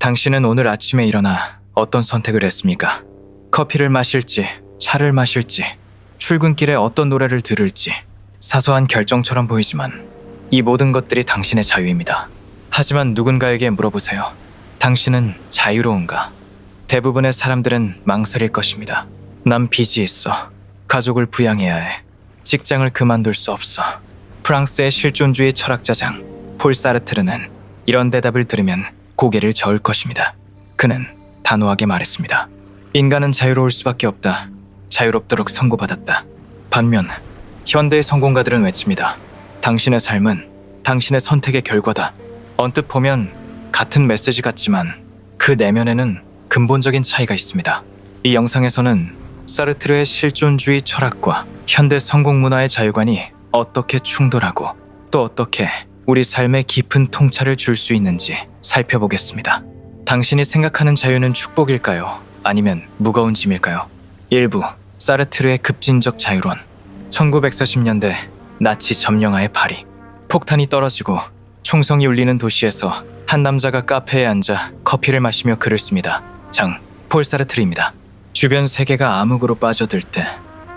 당신은 오늘 아침에 일어나 어떤 선택을 했습니까? 커피를 마실지, 차를 마실지, 출근길에 어떤 노래를 들을지. 사소한 결정처럼 보이지만 이 모든 것들이 당신의 자유입니다. 하지만 누군가에게 물어보세요. 당신은 자유로운가? 대부분의 사람들은 망설일 것입니다. 난 빚이 있어. 가족을 부양해야 해. 직장을 그만둘 수 없어. 프랑스의 실존주의 철학자장 폴 사르트르는 이런 대답을 들으면 고개를 저을 것입니다. 그는 단호하게 말했습니다. 인간은 자유로울 수밖에 없다. 자유롭도록 선고받았다. 반면 현대의 성공가들은 외칩니다. 당신의 삶은 당신의 선택의 결과다. 언뜻 보면 같은 메시지 같지만 그 내면에는 근본적인 차이가 있습니다. 이 영상에서는 사르트르의 실존주의 철학과 현대 성공 문화의 자유관이 어떻게 충돌하고 또 어떻게 우리 삶에 깊은 통찰을 줄 수 있는지 살펴보겠습니다. 당신이 생각하는 자유는 축복일까요? 아니면 무거운 짐일까요? 일부 사르트르의 급진적 자유론. 1940년대 나치 점령하의 파리. 폭탄이 떨어지고 총성이 울리는 도시에서 한 남자가 카페에 앉아 커피를 마시며 글을 씁니다. 장 폴 사르트르입니다. 주변 세계가 암흑으로 빠져들 때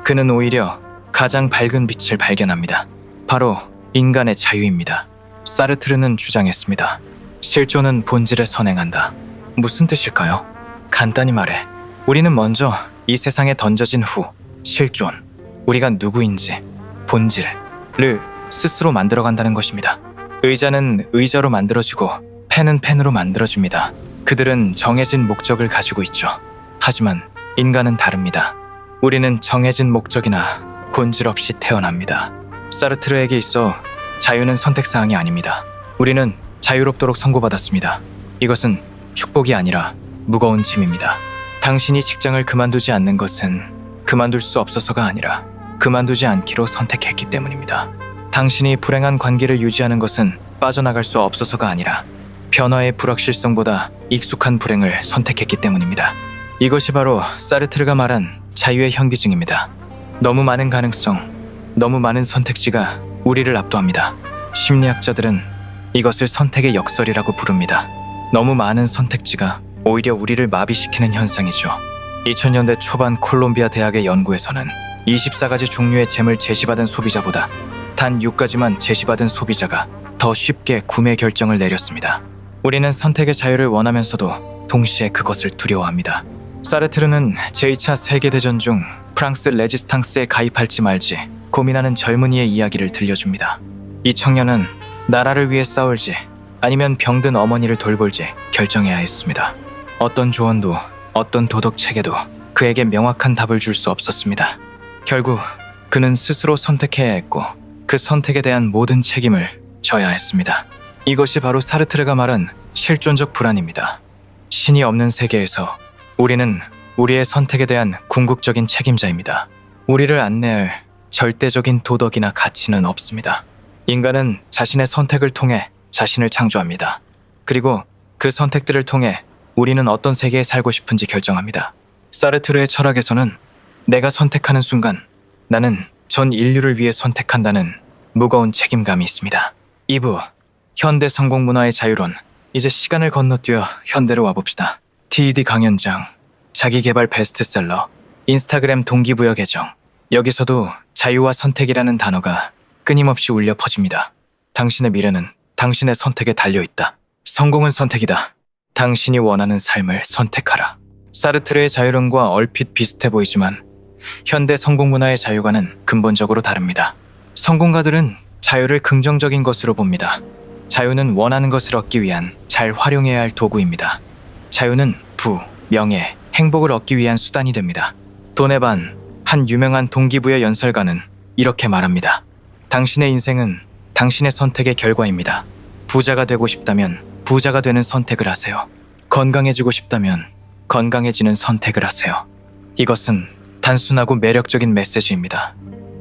그는 오히려 가장 밝은 빛을 발견합니다. 바로 인간의 자유입니다. 사르트르는 주장했습니다. 실존은 본질에 선행한다. 무슨 뜻일까요? 간단히 말해 우리는 먼저 이 세상에 던져진 후 실존, 우리가 누구인지, 본질을 스스로 만들어간다는 것입니다. 의자는 의자로 만들어지고 펜은 펜으로 만들어집니다. 그들은 정해진 목적을 가지고 있죠. 하지만 인간은 다릅니다. 우리는 정해진 목적이나 본질 없이 태어납니다. 사르트르에게 있어 자유는 선택사항이 아닙니다. 우리는 자유롭도록 선고받았습니다. 이것은 축복이 아니라 무거운 짐입니다. 당신이 직장을 그만두지 않는 것은 그만둘 수 없어서가 아니라 그만두지 않기로 선택했기 때문입니다. 당신이 불행한 관계를 유지하는 것은 빠져나갈 수 없어서가 아니라 변화의 불확실성보다 익숙한 불행을 선택했기 때문입니다. 이것이 바로 사르트르가 말한 자유의 현기증입니다. 너무 많은 가능성, 너무 많은 선택지가 우리를 압도합니다. 심리학자들은 이것을 선택의 역설이라고 부릅니다. 너무 많은 선택지가 오히려 우리를 마비시키는 현상이죠. 2000년대 초반 콜롬비아 대학의 연구에서는 24가지 종류의 잼을 제시받은 소비자보다 단 6가지만 제시받은 소비자가 더 쉽게 구매 결정을 내렸습니다. 우리는 선택의 자유를 원하면서도 동시에 그것을 두려워합니다. 사르트르는 제2차 세계대전 중 프랑스 레지스탕스에 가입할지 말지 고민하는 젊은이의 이야기를 들려줍니다. 이 청년은 나라를 위해 싸울지 아니면 병든 어머니를 돌볼지 결정해야 했습니다. 어떤 조언도 어떤 도덕 체계도 그에게 명확한 답을 줄 수 없었습니다. 결국 그는 스스로 선택해야 했고 그 선택에 대한 모든 책임을 져야 했습니다. 이것이 바로 사르트르가 말한 실존적 불안입니다. 신이 없는 세계에서 우리는 우리의 선택에 대한 궁극적인 책임자입니다. 우리를 안내할 절대적인 도덕이나 가치는 없습니다. 인간은 자신의 선택을 통해 자신을 창조합니다. 그리고 그 선택들을 통해 우리는 어떤 세계에 살고 싶은지 결정합니다. 사르트르의 철학에서는 내가 선택하는 순간 나는 전 인류를 위해 선택한다는 무거운 책임감이 있습니다. 2부 현대 성공 문화의 자유론. 이제 시간을 건너뛰어 현대로 와봅시다. TED 강연장, 자기개발 베스트셀러, 인스타그램 동기부여 계정. 여기서도 자유와 선택이라는 단어가 끊임없이 울려 퍼집니다. 당신의 미래는 당신의 선택에 달려있다. 성공은 선택이다. 당신이 원하는 삶을 선택하라. 사르트르의 자유론과 얼핏 비슷해 보이지만 현대 성공 문화의 자유관은 근본적으로 다릅니다. 성공가들은 자유를 긍정적인 것으로 봅니다. 자유는 원하는 것을 얻기 위한 잘 활용해야 할 도구입니다. 자유는 부, 명예, 행복을 얻기 위한 수단이 됩니다. 도네반, 한 유명한 동기부여 연설가는 이렇게 말합니다. 당신의 인생은 당신의 선택의 결과입니다. 부자가 되고 싶다면 부자가 되는 선택을 하세요. 건강해지고 싶다면 건강해지는 선택을 하세요. 이것은 단순하고 매력적인 메시지입니다.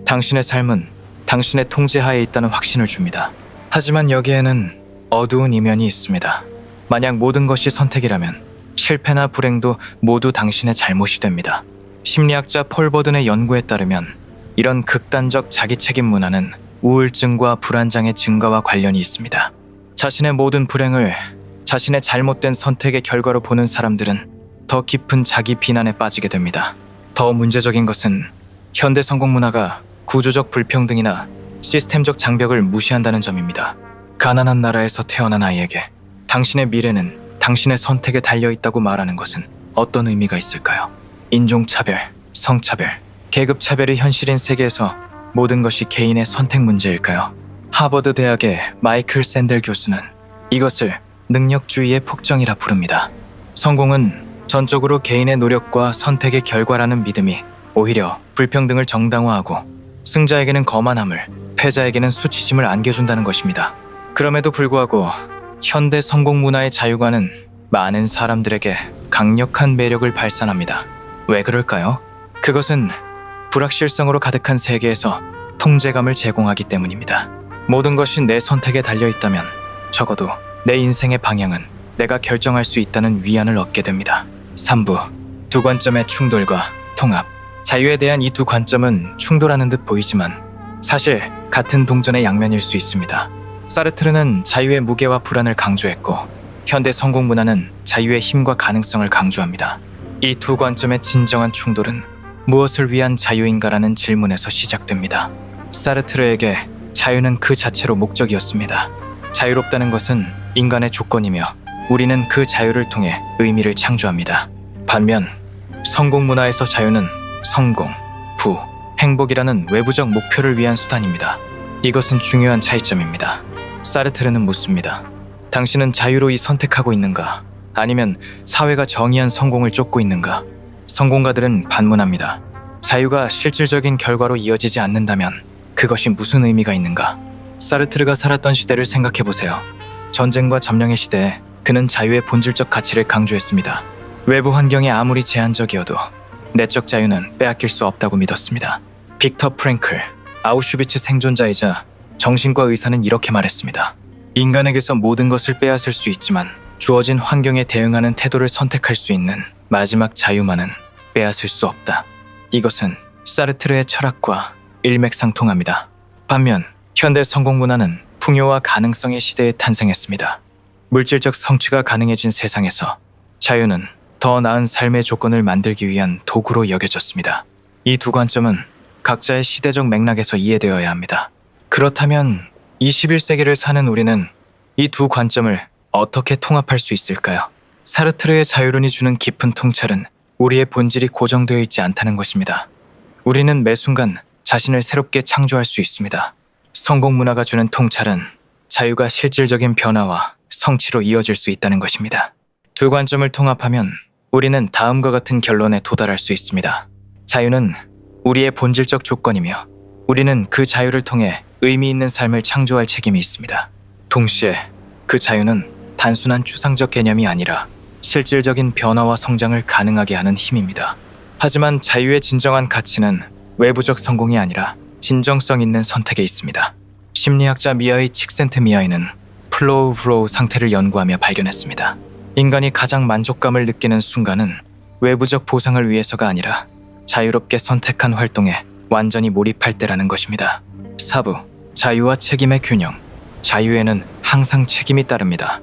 당신의 삶은 당신의 통제하에 있다는 확신을 줍니다. 하지만 여기에는 어두운 이면이 있습니다. 만약 모든 것이 선택이라면 실패나 불행도 모두 당신의 잘못이 됩니다. 심리학자 폴 버든의 연구에 따르면 이런 극단적 자기책임 문화는 우울증과 불안장애 증가와 관련이 있습니다. 자신의 모든 불행을 자신의 잘못된 선택의 결과로 보는 사람들은 더 깊은 자기 비난에 빠지게 됩니다. 더 문제적인 것은 현대 성공 문화가 구조적 불평등이나 시스템적 장벽을 무시한다는 점입니다. 가난한 나라에서 태어난 아이에게 당신의 미래는 당신의 선택에 달려있다고 말하는 것은 어떤 의미가 있을까요? 인종차별, 성차별, 계급차별이 현실인 세계에서 모든 것이 개인의 선택 문제일까요? 하버드 대학의 마이클 샌델 교수는 이것을 능력주의의 폭정이라 부릅니다. 성공은 전적으로 개인의 노력과 선택의 결과라는 믿음이 오히려 불평등을 정당화하고 승자에게는 거만함을, 패자에게는 수치심을 안겨준다는 것입니다. 그럼에도 불구하고 현대 성공 문화의 자유관은 많은 사람들에게 강력한 매력을 발산합니다. 왜 그럴까요? 그것은 불확실성으로 가득한 세계에서 통제감을 제공하기 때문입니다. 모든 것이 내 선택에 달려있다면 적어도 내 인생의 방향은 내가 결정할 수 있다는 위안을 얻게 됩니다. 3부, 두 관점의 충돌과 통합. 자유에 대한 이 두 관점은 충돌하는 듯 보이지만 사실 같은 동전의 양면일 수 있습니다. 사르트르는 자유의 무게와 불안을 강조했고 현대 성공 문화는 자유의 힘과 가능성을 강조합니다. 이 두 관점의 진정한 충돌은 무엇을 위한 자유인가라는 질문에서 시작됩니다. 사르트르에게 자유는 그 자체로 목적이었습니다. 자유롭다는 것은 인간의 조건이며 우리는 그 자유를 통해 의미를 창조합니다. 반면 성공 문화에서 자유는 성공, 부, 행복이라는 외부적 목표를 위한 수단입니다. 이것은 중요한 차이점입니다. 사르트르는 묻습니다. 당신은 자유로이 선택하고 있는가? 아니면 사회가 정의한 성공을 쫓고 있는가? 성공가들은 반문합니다. 자유가 실질적인 결과로 이어지지 않는다면 그것이 무슨 의미가 있는가? 사르트르가 살았던 시대를 생각해보세요. 전쟁과 점령의 시대에 그는 자유의 본질적 가치를 강조했습니다. 외부 환경이 아무리 제한적이어도 내적 자유는 빼앗길 수 없다고 믿었습니다. 빅터 프랭클, 아우슈비츠 생존자이자 정신과 의사는 이렇게 말했습니다. 인간에게서 모든 것을 빼앗을 수 있지만 주어진 환경에 대응하는 태도를 선택할 수 있는 마지막 자유만은 빼앗을 수 없다. 이것은 사르트르의 철학과 일맥상통합니다. 반면 현대 성공 문화는 풍요와 가능성의 시대에 탄생했습니다. 물질적 성취가 가능해진 세상에서 자유는 더 나은 삶의 조건을 만들기 위한 도구로 여겨졌습니다. 이 두 관점은 각자의 시대적 맥락에서 이해되어야 합니다. 그렇다면 21세기를 사는 우리는 이 두 관점을 어떻게 통합할 수 있을까요? 사르트르의 자유론이 주는 깊은 통찰은 우리의 본질이 고정되어 있지 않다는 것입니다. 우리는 매 순간 자신을 새롭게 창조할 수 있습니다. 성공 문화가 주는 통찰은 자유가 실질적인 변화와 성취로 이어질 수 있다는 것입니다. 두 관점을 통합하면 우리는 다음과 같은 결론에 도달할 수 있습니다. 자유는 우리의 본질적 조건이며 우리는 그 자유를 통해 의미 있는 삶을 창조할 책임이 있습니다. 동시에 그 자유는 단순한 추상적 개념이 아니라 실질적인 변화와 성장을 가능하게 하는 힘입니다. 하지만 자유의 진정한 가치는 외부적 성공이 아니라 진정성 있는 선택에 있습니다. 심리학자 미하이 칙센트미하이는 플로우 상태를 연구하며 발견했습니다. 인간이 가장 만족감을 느끼는 순간은 외부적 보상을 위해서가 아니라 자유롭게 선택한 활동에 완전히 몰입할 때라는 것입니다. 4부, 자유와 책임의 균형. 자유에는 항상 책임이 따릅니다.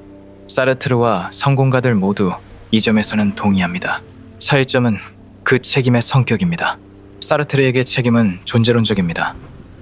사르트르와 성공가들 모두 이 점에서는 동의합니다. 차이점은 그 책임의 성격입니다. 사르트르에게 책임은 존재론적입니다.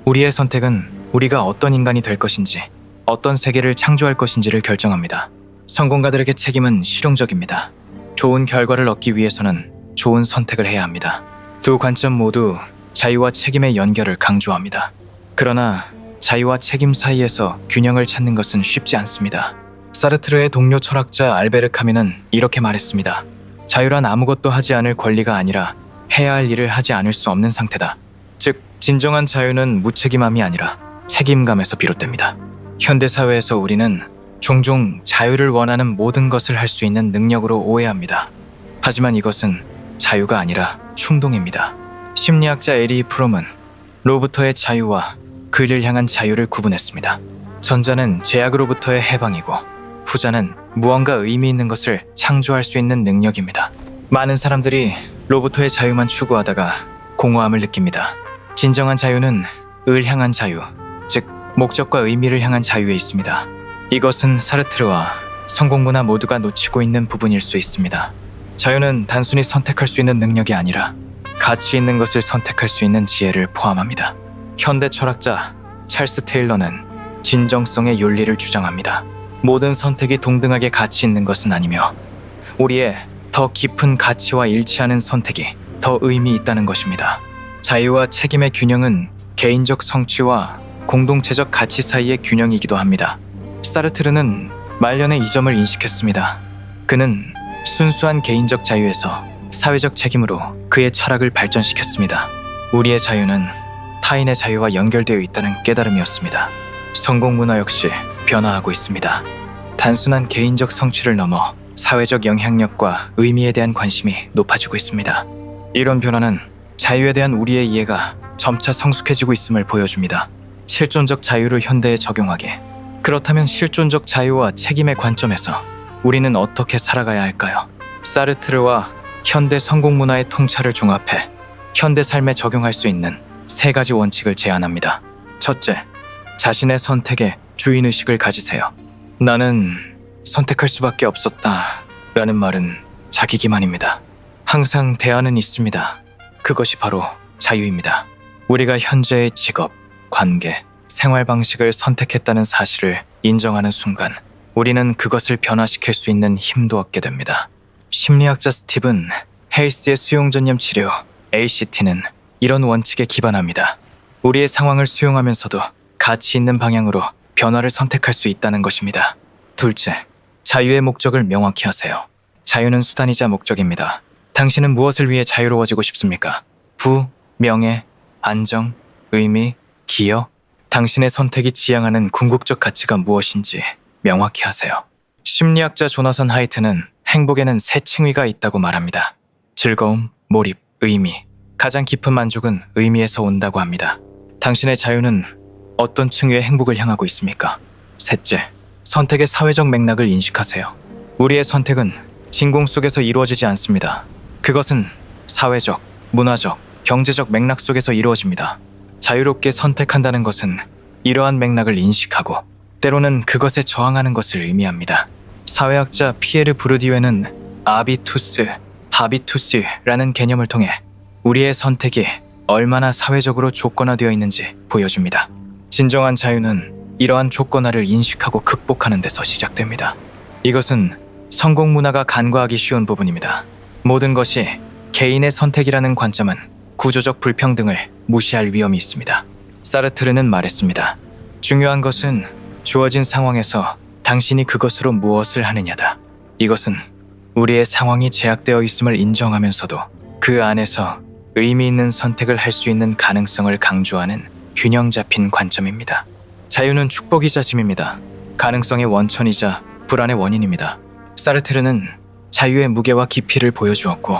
우리의 선택은 우리가 어떤 인간이 될 것인지, 어떤 세계를 창조할 것인지를 결정합니다. 성공가들에게 책임은 실용적입니다. 좋은 결과를 얻기 위해서는 좋은 선택을 해야 합니다. 두 관점 모두 자유와 책임의 연결을 강조합니다. 그러나 자유와 책임 사이에서 균형을 찾는 것은 쉽지 않습니다. 사르트르의 동료 철학자 알베르 카뮈는 이렇게 말했습니다. 자유란 아무것도 하지 않을 권리가 아니라 해야 할 일을 하지 않을 수 없는 상태다. 즉, 진정한 자유는 무책임함이 아니라 책임감에서 비롯됩니다. 현대사회에서 우리는 종종 자유를 원하는 모든 것을 할 수 있는 능력으로 오해합니다. 하지만 이것은 자유가 아니라 충동입니다. 심리학자 에리 프롬은 로부터의 자유와 그를 향한 자유를 구분했습니다. 전자는 제약으로부터의 해방이고 후자는 무언가 의미 있는 것을 창조할 수 있는 능력입니다. 많은 사람들이 로부터의 자유만 추구하다가 공허함을 느낍니다. 진정한 자유는 을 향한 자유, 즉 목적과 의미를 향한 자유에 있습니다. 이것은 사르트르와 성공문화 모두가 놓치고 있는 부분일 수 있습니다. 자유는 단순히 선택할 수 있는 능력이 아니라 가치 있는 것을 선택할 수 있는 지혜를 포함합니다. 현대 철학자 찰스 테일러는 진정성의 윤리를 주장합니다. 모든 선택이 동등하게 가치 있는 것은 아니며 우리의 더 깊은 가치와 일치하는 선택이 더 의미 있다는 것입니다. 자유와 책임의 균형은 개인적 성취와 공동체적 가치 사이의 균형이기도 합니다. 사르트르는 말년에 이 점을 인식했습니다. 그는 순수한 개인적 자유에서 사회적 책임으로 그의 철학을 발전시켰습니다. 우리의 자유는 타인의 자유와 연결되어 있다는 깨달음이었습니다. 성공 문화 역시 변화하고 있습니다. 단순한 개인적 성취를 넘어 사회적 영향력과 의미에 대한 관심이 높아지고 있습니다. 이런 변화는 자유에 대한 우리의 이해가 점차 성숙해지고 있음을 보여줍니다. 실존적 자유를 현대에 적용하게. 그렇다면 실존적 자유와 책임의 관점에서 우리는 어떻게 살아가야 할까요? 사르트르와 현대 성공 문화의 통찰을 종합해 현대 삶에 적용할 수 있는 3가지 원칙을 제안합니다. 첫째, 자신의 선택에 주인의식을 가지세요. 나는 선택할 수밖에 없었다 라는 말은 자기 기만입니다. 항상 대안은 있습니다. 그것이 바로 자유입니다. 우리가 현재의 직업, 관계, 생활 방식을 선택했다는 사실을 인정하는 순간 우리는 그것을 변화시킬 수 있는 힘도 얻게 됩니다. 심리학자 스티븐 헤이스의 수용전념 치료 ACT는 이런 원칙에 기반합니다. 우리의 상황을 수용하면서도 가치 있는 방향으로 변화를 선택할 수 있다는 것입니다. 둘째, 자유의 목적을 명확히 하세요. 자유는 수단이자 목적입니다. 당신은 무엇을 위해 자유로워지고 싶습니까? 부, 명예, 안정, 의미, 기여? 당신의 선택이 지향하는 궁극적 가치가 무엇인지 명확히 하세요. 심리학자 조나선 하이트는 행복에는 3층위가 있다고 말합니다. 즐거움, 몰입, 의미. 가장 깊은 만족은 의미에서 온다고 합니다. 당신의 자유는 어떤 층위의 행복을 향하고 있습니까? 셋째, 선택의 사회적 맥락을 인식하세요. 우리의 선택은 진공 속에서 이루어지지 않습니다. 그것은 사회적, 문화적, 경제적 맥락 속에서 이루어집니다. 자유롭게 선택한다는 것은 이러한 맥락을 인식하고 때로는 그것에 저항하는 것을 의미합니다. 사회학자 피에르 부르디유는 아비투스, 하비투스라는 개념을 통해 우리의 선택이 얼마나 사회적으로 조건화되어 있는지 보여줍니다. 진정한 자유는 이러한 조건화를 인식하고 극복하는 데서 시작됩니다. 이것은 성공 문화가 간과하기 쉬운 부분입니다. 모든 것이 개인의 선택이라는 관점은 구조적 불평등을 무시할 위험이 있습니다. 사르트르는 말했습니다. 중요한 것은 주어진 상황에서 당신이 그것으로 무엇을 하느냐다. 이것은 우리의 상황이 제약되어 있음을 인정하면서도 그 안에서 의미 있는 선택을 할 수 있는 가능성을 강조하는 균형 잡힌 관점입니다. 자유는 축복이자 짐입니다. 가능성의 원천이자 불안의 원인입니다. 사르트르는 자유의 무게와 깊이를 보여주었고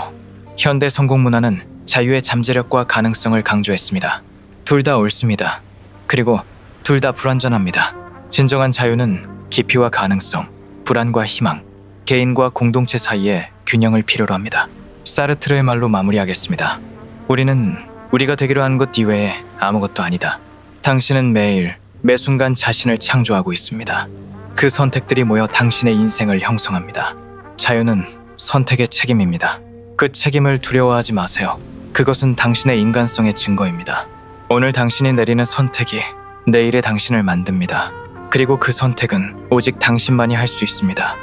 현대 성공 문화는 자유의 잠재력과 가능성을 강조했습니다. 둘 다 옳습니다. 그리고 둘 다 불완전합니다. 진정한 자유는 깊이와 가능성, 불안과 희망, 개인과 공동체 사이에 균형을 필요로 합니다. 사르트르의 말로 마무리하겠습니다. 우리는 우리가 되기로 한 것 이외에 아무것도 아니다. 당신은 매일, 매 순간 자신을 창조하고 있습니다. 그 선택들이 모여 당신의 인생을 형성합니다. 자유는 선택의 책임입니다. 그 책임을 두려워하지 마세요. 그것은 당신의 인간성의 증거입니다. 오늘 당신이 내리는 선택이 내일의 당신을 만듭니다. 그리고 그 선택은 오직 당신만이 할 수 있습니다.